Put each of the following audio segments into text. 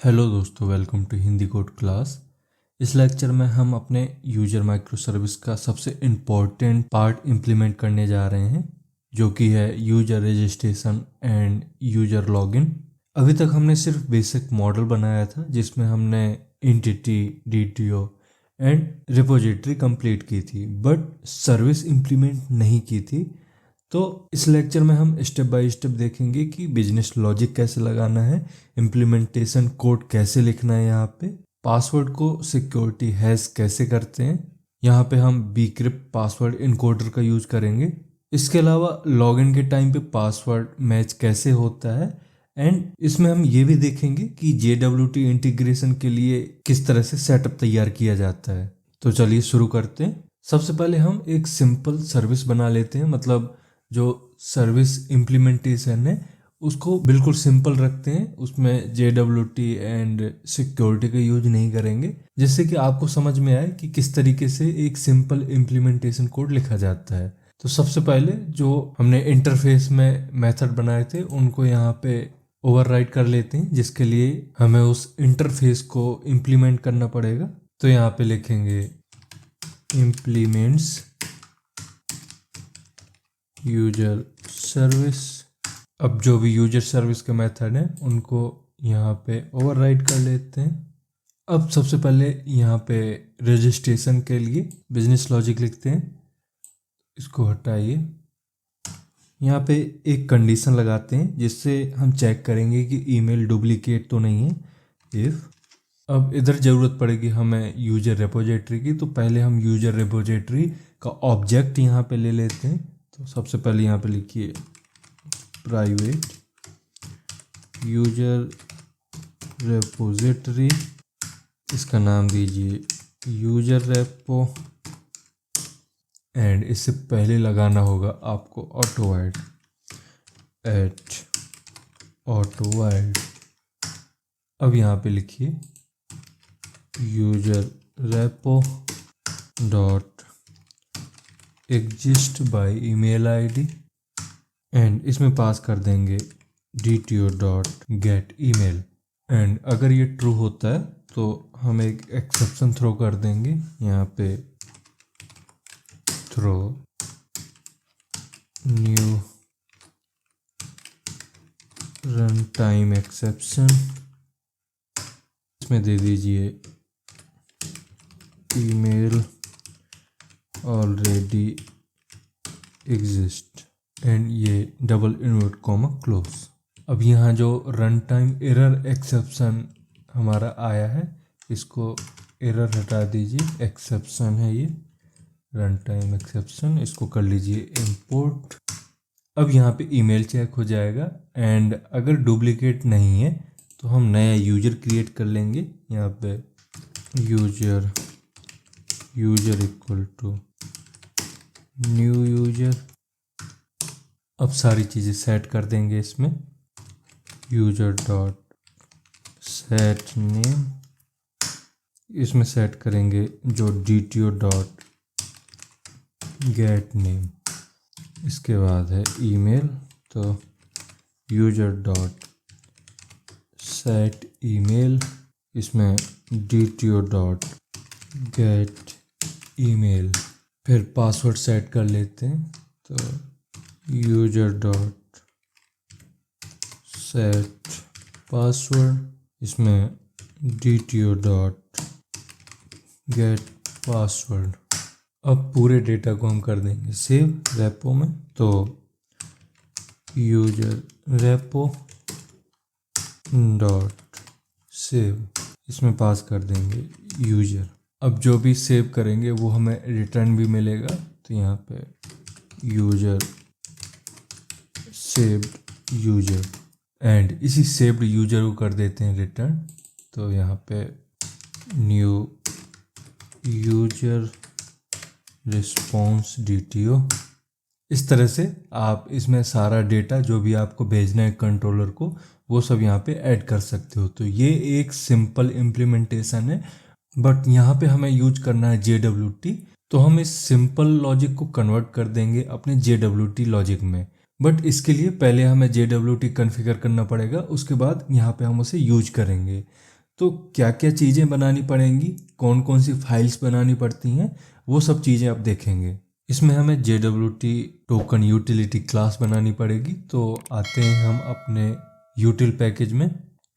Hello दोस्तों, welcome to Hindi code class. इस lecture में हम अपने यूजर माइक्रो सर्विस का सबसे इम्पोर्टेंट पार्ट इम्प्लीमेंट करने जा रहे हैं, जो कि है user registration and user login. अभी तक हमने सिर्फ बेसिक मॉडल बनाया था, जिसमें हमने entity, DTO and repository complete की थी, बट सर्विस इम्प्लीमेंट नहीं की थी। तो इस लेक्चर में हम स्टेप बाय स्टेप देखेंगे कि बिजनेस लॉजिक कैसे लगाना है, इम्प्लीमेंटेशन कोड कैसे लिखना है, यहाँ पे पासवर्ड को सिक्योरिटी हैश कैसे करते हैं, यहाँ पे हम बीक्रिप्ट पासवर्ड इनकोडर का यूज करेंगे। इसके अलावा लॉगिन के टाइम पे पासवर्ड मैच कैसे होता है, एंड इसमें हम ये भी देखेंगे कि JWT इंटीग्रेशन के लिए किस तरह से सेटअप तैयार किया जाता है। तो चलिए शुरू करते हैं। सबसे पहले हम एक सिंपल सर्विस बना लेते हैं, मतलब जो सर्विस इम्प्लीमेंटेशन है उसको बिल्कुल सिंपल रखते हैं, उसमें JWT एंड सिक्योरिटी का यूज नहीं करेंगे, जिससे कि आपको समझ में आए कि किस तरीके से एक सिंपल इम्प्लीमेंटेशन कोड लिखा जाता है। तो सबसे पहले जो हमने इंटरफेस में मेथड बनाए थे उनको यहाँ पे ओवरराइड कर लेते हैं, जिसके लिए हमें उस इंटरफेस को इम्प्लीमेंट करना पड़ेगा। तो यहाँ पे लिखेंगे इम्प्लीमेंट्स यूजर सर्विस। अब जो भी यूजर सर्विस के मेथड हैं उनको यहाँ पे ओवरराइड कर लेते हैं। अब सबसे पहले यहाँ पे रजिस्ट्रेशन के लिए बिजनेस लॉजिक लिखते हैं, इसको हटाइए। यहाँ पे एक कंडीशन लगाते हैं जिससे हम चेक करेंगे कि ईमेल डुप्लीकेट तो नहीं है। इफ़ अब इधर ज़रूरत पड़ेगी हमें यूजर रिपोजिटरी की, तो पहले हम यूजर रिपोजिटरी का ऑब्जेक्ट यहाँ पे ले लेते हैं। तो सबसे पहले यहाँ पे लिखिए प्राइवेट यूजर रिपोजिटरी, इसका नाम दीजिए यूजर रेपो, एंड इससे पहले लगाना होगा आपको ऑटोवाइड एट ऑटोवाइड। अब यहाँ पे लिखिए user repo dot exist by email ID, and इसमें पास कर देंगे DTO dot gate email. And अगर ये ट्रू होता है तो हम एक एक्सेप्शन थ्रो कर देंगे, यहाँ पे throw new run time exception. इसमें दे दीजिए ईमेल ऑलरेडी एग्जिस्ट, एंड ये डबल इनवर्ट कॉमा क्लोज। अब यहाँ जो रन टाइम एरर एक्सेप्शन हमारा आया है, इसको एरर हटा दीजिए, एक्सेप्शन है ये रन टाइम एक्सेप्शन, इसको कर लीजिए इंपोर्ट। अब यहाँ पे ईमेल चेक हो जाएगा, एंड अगर डुप्लीकेट नहीं है तो हम नया यूजर क्रिएट कर लेंगे। यहाँ पे user equal to new user. अब सारी चीज़ें सेट कर देंगे इसमें, यूजर डॉट सेट नेम, इसमें सेट करेंगे जो DTO डॉट गेट नेम, इसके बाद है ईमेल, तो यूजर डॉट सेट ईमेल, इसमें DTO डॉट गेट ईमेल। फिर पासवर्ड सेट कर लेते हैं, तो यूजर डॉट सेट पासवर्ड, इसमें DTO डॉट गेट पासवर्ड। अब पूरे डेटा को हम कर देंगे सेव रेपो में, तो यूजर रेपो डॉट सेव, इसमें पास कर देंगे यूजर। अब जो भी सेव करेंगे वो हमें रिटर्न भी मिलेगा, तो यहाँ पे यूजर सेव्ड यूजर, एंड इसी सेव्ड यूजर को कर देते हैं रिटर्न। तो यहाँ पे न्यू यूजर रिस्पॉन्स DTO। इस तरह से आप इसमें सारा डेटा जो भी आपको भेजना है कंट्रोलर को, वो सब यहाँ पे ऐड कर सकते हो। तो ये एक सिंपल इम्प्लीमेंटेशन है, बट यहाँ पे हमें यूज करना है JWT, तो हम इस सिंपल लॉजिक को कन्वर्ट कर देंगे अपने JWT लॉजिक में। बट इसके लिए पहले हमें JWT कॉन्फ़िगर करना पड़ेगा, उसके बाद यहाँ पे हम उसे यूज करेंगे। तो क्या क्या चीज़ें बनानी पड़ेंगी, कौन कौन सी फाइल्स बनानी पड़ती हैं, वो सब चीज़ें आप देखेंगे। इसमें हमें JWT टोकन यूटिलिटी क्लास बनानी पड़ेगी। तो आते हैं हम अपने यूटिल पैकेज में,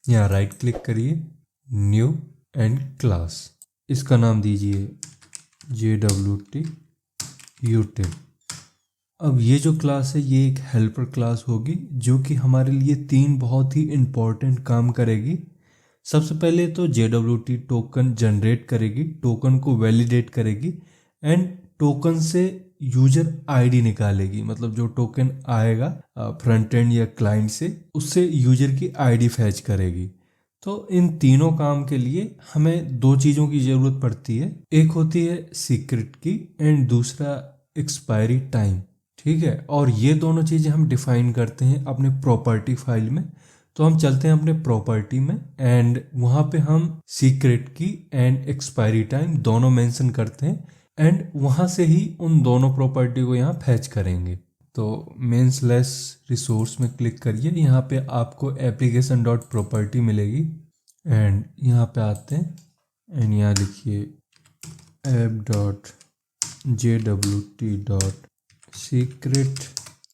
यहाँ राइट क्लिक करिए, न्यू एंड क्लास, इसका नाम दीजिए JWT यूटिल। अब ये जो क्लास है ये एक हेल्पर क्लास होगी जो कि हमारे लिए 3 बहुत ही इम्पॉर्टेंट काम करेगी। सबसे पहले तो JWT टोकन जनरेट करेगी, टोकन को वैलिडेट करेगी एंड टोकन से यूजर आईडी निकालेगी। मतलब जो टोकन आएगा फ्रंट एंड या क्लाइंट से, उससे यूजर की आईडी फैच करेगी। तो इन तीनों काम के लिए हमें 2 चीज़ों की ज़रूरत पड़ती है। एक होती है सीक्रेट की एंड दूसरा एक्सपायरी टाइम, ठीक है। और ये दोनों चीज़ें हम डिफाइन करते हैं अपने प्रॉपर्टी फाइल में। तो हम चलते हैं अपने प्रॉपर्टी में एंड वहाँ पे हम सीक्रेट की एंड एक्सपायरी टाइम दोनों मेंशन करते हैं एंड वहाँ से ही उन दोनों प्रॉपर्टी को यहाँ फैच करेंगे। तो मेन स्लैश रिसोर्स में क्लिक करिए, यहाँ पे आपको एप्लीकेशन डॉट प्रॉपर्टी मिलेगी एंड यहाँ पे आते हैं एंड यहाँ लिखिए app dot JWT dot secret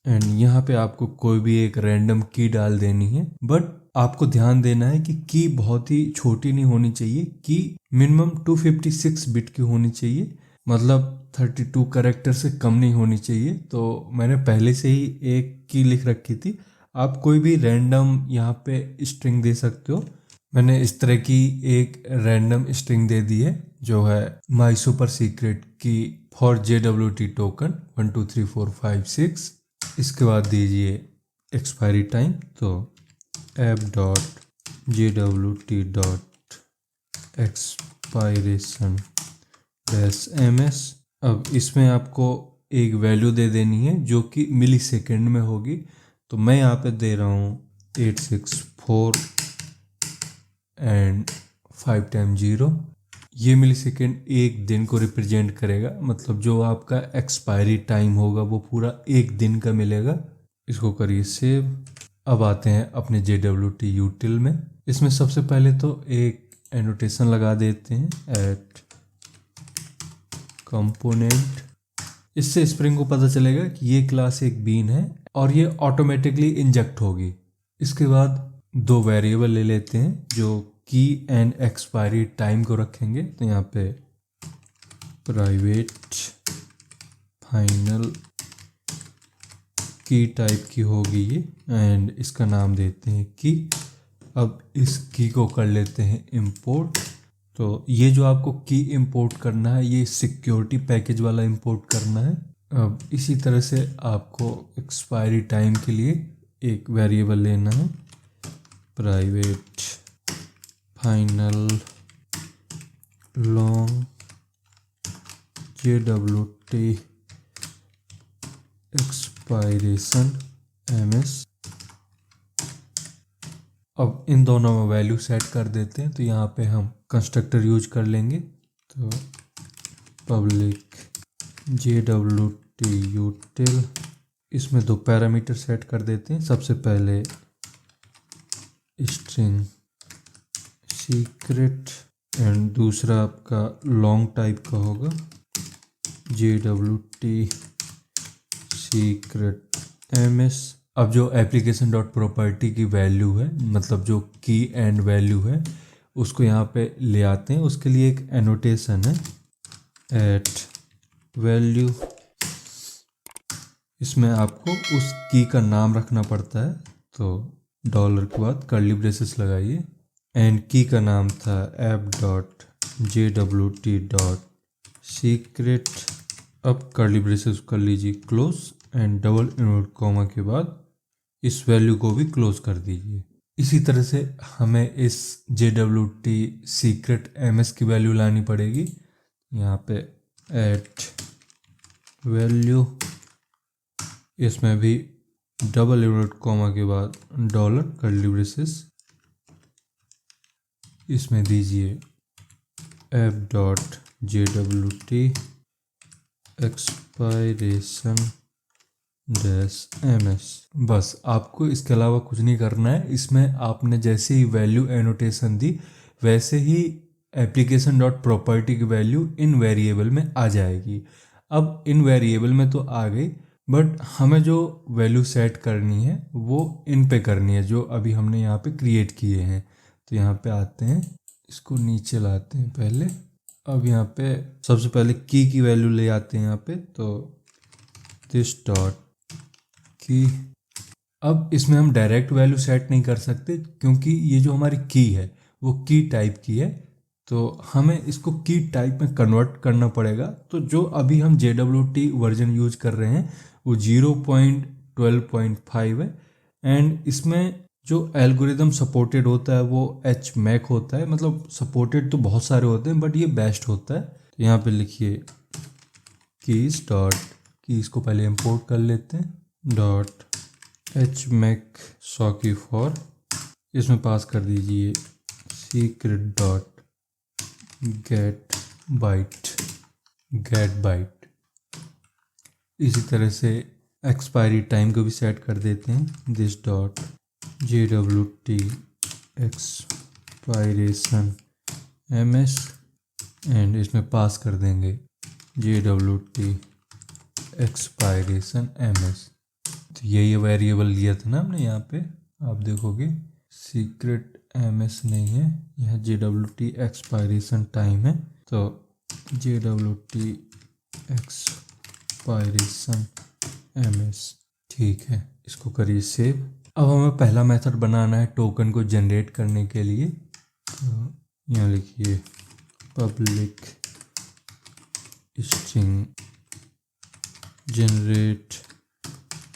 and यहाँ पे आपको कोई भी एक रैंडम की डाल देनी है। बट आपको ध्यान देना है कि की बहुत ही छोटी नहीं होनी चाहिए, की मिनिमम 256 बिट की होनी चाहिए, मतलब 32 कैरेक्टर से कम नहीं होनी चाहिए। तो मैंने पहले से ही एक की लिख रखी थी, आप कोई भी रैंडम यहाँ पे स्ट्रिंग दे सकते हो। मैंने इस तरह की एक रैंडम स्ट्रिंग दे दी है जो है माई सुपर सीक्रेट की फॉर JWT टोकन 1 2 3 4 5 6। इसके बाद दीजिए एक्सपायरी टाइम, तो app dot JWT dot expiration -ms। अब इसमें आपको एक वैल्यू दे देनी है जो कि मिली सेकेंड में होगी। तो मैं यहाँ पे दे रहा हूँ 864 एंड 5 टाइम 0। ये मिली सेकेंड एक दिन को रिप्रेजेंट करेगा, मतलब जो आपका एक्सपायरी टाइम होगा वो पूरा एक दिन का मिलेगा। इसको करिए सेव। अब आते हैं अपने JWT यूटिल में। इसमें सबसे पहले तो एक एनोटेशन लगा देते हैं एट कंपोनेंट। इससे स्प्रिंग को पता चलेगा कि ये क्लास एक बीन है और ये ऑटोमेटिकली इंजेक्ट होगी। इसके बाद 2 वेरिएबल ले लेते हैं जो की एंड एक्सपायरी टाइम को रखेंगे। तो यहाँ पे प्राइवेट फाइनल की टाइप की होगी ये एंड इसका नाम देते हैं की। अब इस की को कर लेते हैं इंपोर्ट। तो ये जो आपको की इंपोर्ट करना है ये सिक्योरिटी पैकेज वाला इंपोर्ट करना है। अब इसी तरह से आपको एक्सपायरी टाइम के लिए एक वेरिएबल लेना है, private final long JWT expiration ms। अब इन दोनों में वैल्यू सेट कर देते हैं। तो यहाँ पे हम कंस्ट्रक्टर यूज कर लेंगे। तो पब्लिक JWT यूटिल, इसमें 2 पैरामीटर सेट कर देते हैं। सबसे पहले स्ट्रिंग सीक्रेट एंड दूसरा आपका लॉन्ग टाइप का होगा JWT सीक्रेट ms। अब जो एप्लीकेशन डॉट प्रॉपर्टी की वैल्यू है, मतलब जो की एंड वैल्यू है, उसको यहाँ पे ले आते हैं। उसके लिए एक एनोटेशन है एट वैल्यू। इसमें आपको उस की का नाम रखना पड़ता है। तो डॉलर के बाद कर्ली ब्रेसेस लगाइए एंड की का नाम था app dot JWT dot secret. अब कर्ली ब्रेसेस कर लीजिए close and double invert comma के बाद इस वैल्यू को भी क्लोज कर दीजिए। इसी तरह से हमें इस JWT सीक्रेट ms की वैल्यू लानी पड़ेगी। यहाँ पे एट वैल्यू, इसमें भी डबल इनवर्ट कॉमा के बाद डॉलर कर्ली ब्रेसेस, इसमें दीजिए app dot JWT expiration -ms। बस आपको इसके अलावा कुछ नहीं करना है। इसमें आपने जैसे ही वैल्यू एनोटेशन दी वैसे ही एप्लीकेशन डॉट प्रॉपर्टी की वैल्यू इन वेरिएबल में आ जाएगी। अब इन वेरिएबल में तो आ गई, बट हमें जो वैल्यू सेट करनी है वो इन पे करनी है, जो अभी हमने यहाँ पे क्रिएट किए हैं। तो यहाँ पे आते हैं, इसको नीचे लाते हैं पहले। अब यहाँ पे सबसे पहले की वैल्यू ले आते हैं यहाँ पे, तो दिस डॉट की। अब इसमें हम डायरेक्ट वैल्यू सेट नहीं कर सकते क्योंकि ये जो हमारी की है वो की टाइप की है, तो हमें इसको की टाइप में कन्वर्ट करना पड़ेगा। तो जो अभी हम JWT वर्जन यूज कर रहे हैं वो 0.12.5 है, एंड इसमें जो एल्गोरिदम सपोर्टेड होता है वो HMAC होता है। मतलब सपोर्टेड तो बहुत सारे होते हैं बट ये बेस्ट होता है। तो यहाँ पे लिखिए कीज डॉट कीज को पहले इंपोर्ट कर लेते हैं डॉट HMAC सॉकी फॉर, इसमें पास कर दीजिए सीक्रेट डॉट गेट बाइट। इसी तरह से एक्सपायरी टाइम को भी सेट कर देते हैं, this dot JWT expiration MS, and इसमें पास कर देंगे JWT एक्सपायरेशन MS। तो यही वेरिएबल लिया था ना हमने यहाँ पे, आप देखोगे सीक्रेट MS नहीं है, यह JWT एक्सपायरेशन टाइम है। तो JWT एक्सपायरेशन MS, ठीक है, इसको करिए सेव। अब हमें पहला मेथड बनाना है टोकन को जनरेट करने के लिए। तो यहाँ लिखिए पब्लिक स्ट्रिंग जनरेट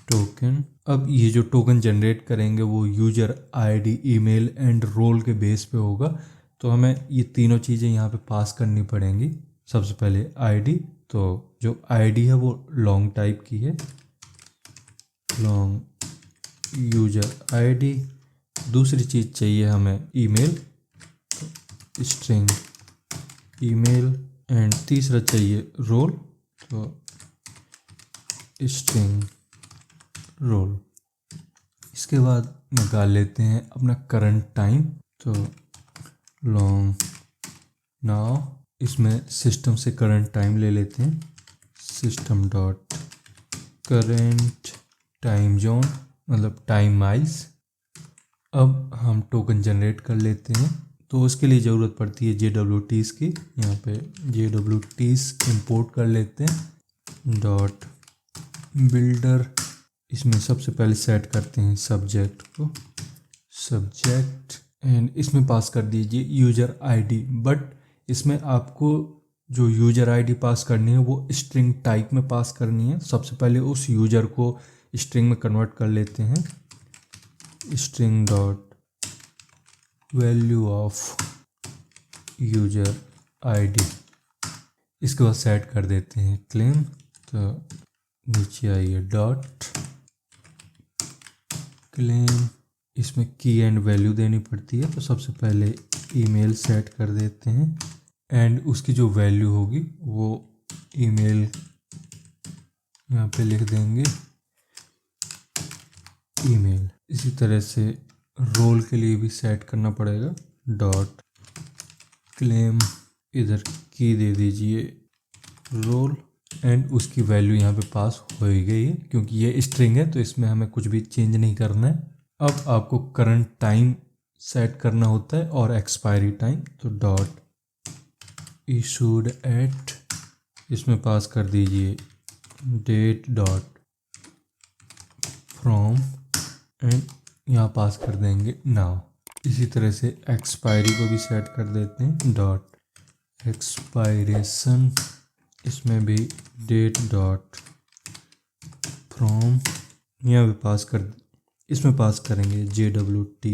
टोकन। अब ये जो टोकन जनरेट करेंगे वो user ID, email and role के बेस पे होगा। तो हमें ये तीनों चीज़ें यहाँ पे पास करनी पड़ेंगी। सबसे पहले ID, तो जो ID है वो लॉन्ग टाइप की है, लॉन्ग यूजर ID। दूसरी चीज़ चाहिए हमें ईमेल, तो स्ट्रिंग ईमेल, एंड तीसरा चाहिए रोल, तो स्ट्रिंग रोल। इसके बाद निकाल लेते हैं अपना करंट टाइम, तो लॉन्ग नाउ, इसमें सिस्टम से करंट टाइम ले लेते हैं, system dot current time zone, मतलब टाइम माइल्स। अब हम टोकन जनरेट कर लेते हैं, तो उसके लिए ज़रूरत पड़ती है JWTs की। यहाँ पे JWTs इंपोर्ट कर लेते हैं डॉट बिल्डर। इसमें सबसे पहले सेट करते हैं सब्जेक्ट को, सब्जेक्ट, एंड इसमें पास कर दीजिए यूजर ID। बट इसमें आपको जो यूजर ID पास करनी है वो स्ट्रिंग टाइप में पास करनी है। सबसे पहले उस यूजर को स्ट्रिंग में कन्वर्ट कर लेते हैं, string dot value of user ID। इसके बाद सेट कर देते हैं क्लेम, तो नीचे आइए डॉट क्लेम, इसमें की एंड वैल्यू देनी पड़ती है। तो सबसे पहले ईमेल सेट कर देते हैं, एंड उसकी जो वैल्यू होगी वो ईमेल यहाँ पे लिख देंगे ईमेल। इसी तरह से रोल के लिए भी सेट करना पड़ेगा, डॉट क्लेम, इधर की दे दीजिए रोल, एंड उसकी वैल्यू यहाँ पे पास हो ही गई है क्योंकि ये स्ट्रिंग है, तो इसमें हमें कुछ भी चेंज नहीं करना है। अब आपको करंट टाइम सेट करना होता है और एक्सपायरी टाइम, तो डॉट इशूड एट, इसमें पास कर दीजिए डेट डॉट फ्रॉम, एंड यहाँ पास कर देंगे नाउ। इसी तरह से एक्सपायरी को भी सेट कर देते हैं, डॉट एक्सपायरेशन, इसमें भी डेट डॉट फ्रॉम, यहाँ भी पास कर, इसमें पास करेंगे JWT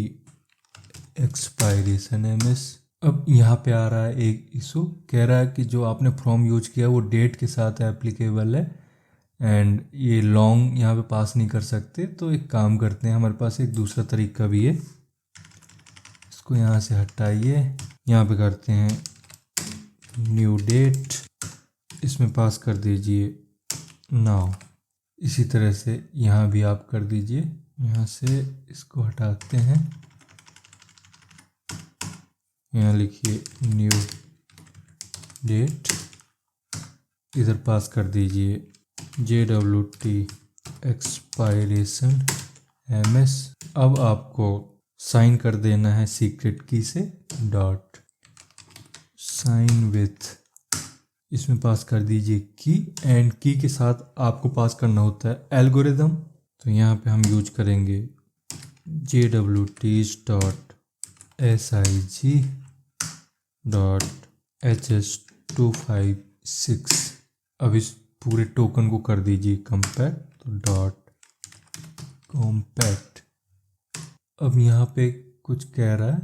एक्सपायरेशन MS। अब यहाँ पे आ रहा है एक इशू, कह रहा है कि जो आपने फ्रॉम यूज किया वो डेट के साथ एप्लीकेबल है, एंड ये लॉन्ग यहाँ पे पास नहीं कर सकते। तो एक काम करते हैं, हमारे पास एक दूसरा तरीका भी है, इसको यहाँ से हटाइए, यहाँ पे करते हैं न्यू डेट, इसमें पास कर दीजिए नाउ, इसी तरह से यहाँ भी आप कर दीजिए। यहाँ से इसको हटाते हैं, यहाँ लिखिए न्यू डेट, इधर पास कर दीजिए JWT एक्सपायरेशन MS। अब आपको साइन कर देना है सीक्रेट की से, डॉट साइन विथ, इसमें पास कर दीजिए की, एंड की के साथ आपको पास करना होता है एल्गोरिदम। तो यहाँ पे हम यूज करेंगे JWT.SIG.HS256। अब इस पूरे टोकन को कर दीजिए कंपैक्ट, तो डॉट कॉम्पैक्ट। अब यहाँ पे कुछ कह रहा है,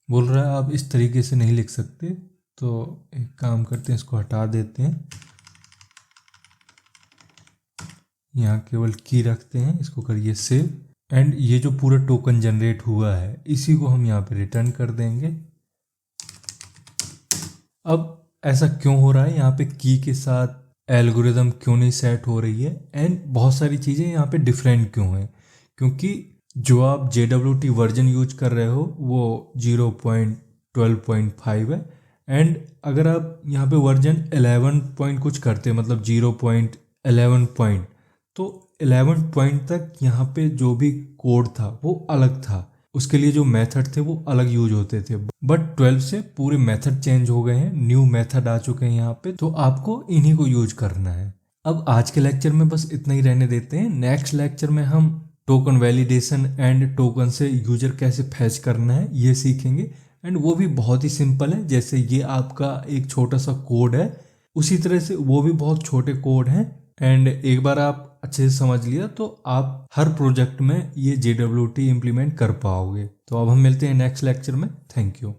बोल रहा है आप इस तरीके से नहीं लिख सकते, तो एक काम करते हैं, इसको हटा देते हैं, यहाँ केवल की रखते हैं, इसको करिए सेव। एंड ये जो पूरा टोकन जनरेट हुआ है इसी को हम यहाँ पे रिटर्न कर देंगे। अब ऐसा क्यों हो रहा है, यहाँ पे की के साथ एल्गोरिदम क्यों नहीं सेट हो रही है, एंड बहुत सारी चीज़ें यहाँ पे डिफरेंट क्यों हैं, क्योंकि जो आप JWT वर्जन यूज कर रहे हो वो 0.12.5 है, एंड अगर आप यहाँ पे वर्जन 11 पॉइंट कुछ करते, मतलब 0.11 पॉइंट, तो 11 पॉइंट तक यहाँ पे जो भी कोड था वो अलग था, उसके लिए जो मेथड थे वो अलग यूज होते थे। बट 12 से पूरे मेथड चेंज हो गए हैं, न्यू मेथड आ चुके हैं यहाँ पे, तो आपको इन्हीं को यूज करना है। अब आज के लेक्चर में बस इतना ही रहने देते हैं। नेक्स्ट लेक्चर में हम टोकन वैलिडेशन एंड टोकन से यूजर कैसे फैच करना है ये सीखेंगे, एंड वो भी बहुत ही सिंपल है। जैसे ये आपका एक छोटा सा कोड है, उसी तरह से वो भी बहुत छोटे कोड हैं, एंड एक बार आप अच्छे से समझ लिया तो आप हर प्रोजेक्ट में ये JWT इम्प्लीमेंट कर पाओगे। तो अब हम मिलते हैं नेक्स्ट लेक्चर में। Thank you.